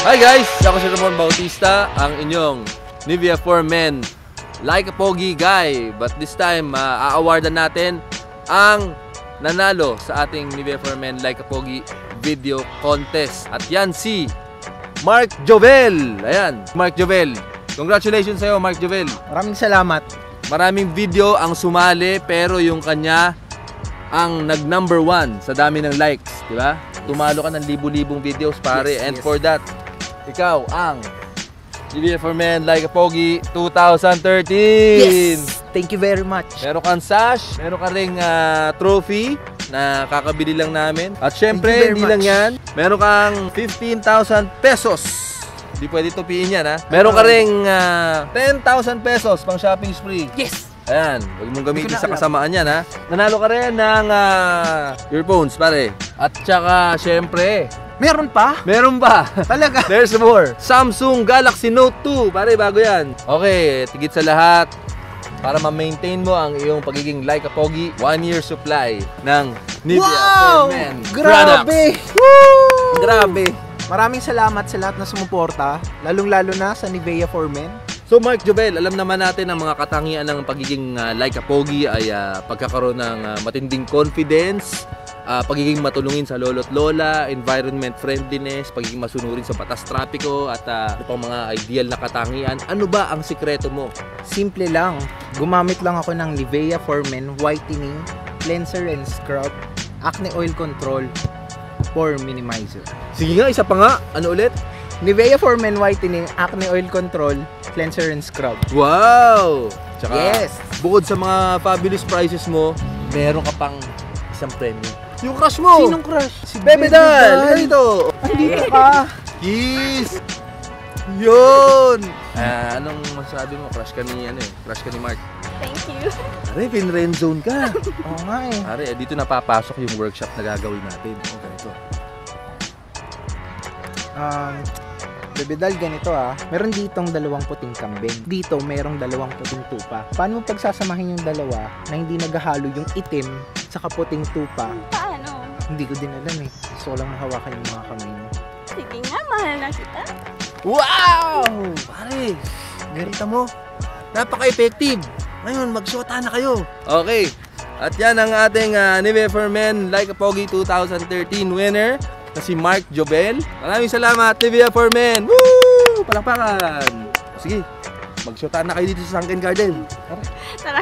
Hi guys! Ako si Ramon Bautista, ang inyong Nivea for Men Like a Pogi guy. But this time, a-awardan natin ang nanalo sa ating Nivea for Men Like a Pogi video contest. At yan si Mark Jovel. Ayan, Mark Jovel. Congratulations sa'yo, Mark Jovel. Maraming salamat. Maraming video ang sumali pero yung kanya ang nag-number 1 sa dami ng likes, di ba? Tumalo ka ng libu-libong videos, pare. Yes, and yes. for that, ikaw ang Nivea for Men Like a Pogi 2013. Yes! Thank you very much. Meron kang sash, meron ka ring trophy na kakabili lang namin. At syempre, hindi lang yan. Meron kang 15,000 pesos. Hindi pwede tupiin yan, ha? Meron ka ring 10,000 pesos pang shopping spree. Yes! Ayan, huwag mong gamitin sa kasamaan yan, ha? Nanalo ka rin ng earphones, pare. At saka, syempre, Meron pa? meron pa. Talaga? There's more. Samsung Galaxy Note 2. Pare, bago yan. Okay, tigit sa lahat, para ma-maintain mo ang iyong pagiging like a pogi, 1 year supply ng Nivea for Men Grabe! products. Woo! Grabe! Maraming salamat sa lahat na sumuporta, lalong-lalo na sa Nivea for Men. So Mark Jovel, alam naman natin ang mga katangian ng pagiging like a pogi ay pagkakaroon ng matinding confidence, pagiging matulungin sa lolo't lola, environment friendliness, pagiging masunurin sa batas trapiko, at ano pang mga ideal na katangian. Ano ba ang sikreto mo? Simple lang. Gumamit lang ako ng Nivea for Men Whitening, Cleanser and Scrub, Acne Oil Control, Pore Minimizer. Sige nga, isa pa nga. Ano ulit? Nivea for Men Whitening, Acne Oil Control, Cleanser and Scrub. Wow! Tsaka, Yes! bukod sa mga fabulous prizes mo, meron ka pang isang premium. Yung crush mo! Sinong crush? Si Bebe Dal! Ano ito? Andito ka! Yes! Yun! Anong masasabi mo? Crush ka ni, crush ka ni Mark. Thank you. Pare, pin-red zone ka. Oo nga eh. Pare, dito napapasok yung workshop na gagawin natin. Okay, ito. Bebe Dal, ganito meron ditong dalawang puting kambing. Dito, merong dalawang puting tupa. Paano mo pagsasamahin yung dalawa na hindi naghahalo yung itim sa puting tupa? Paano? Hindi ko din alam eh. Gusto ko lang mahawakan yung mga kamay mo. Sige nga, mahal na kita. Wow! Pare, ganito mo. Napaka-effective. Ngayon, mag-shota na kayo. Okay. At yan ang ating Nivea for Men Like a Pogi 2013 winner na si Mark Jovel. Maraming salamat, Nivea for Men. Woo! Palakpakan. Sige, mag-shota na kayo dito sa Sunken Garden. Tara.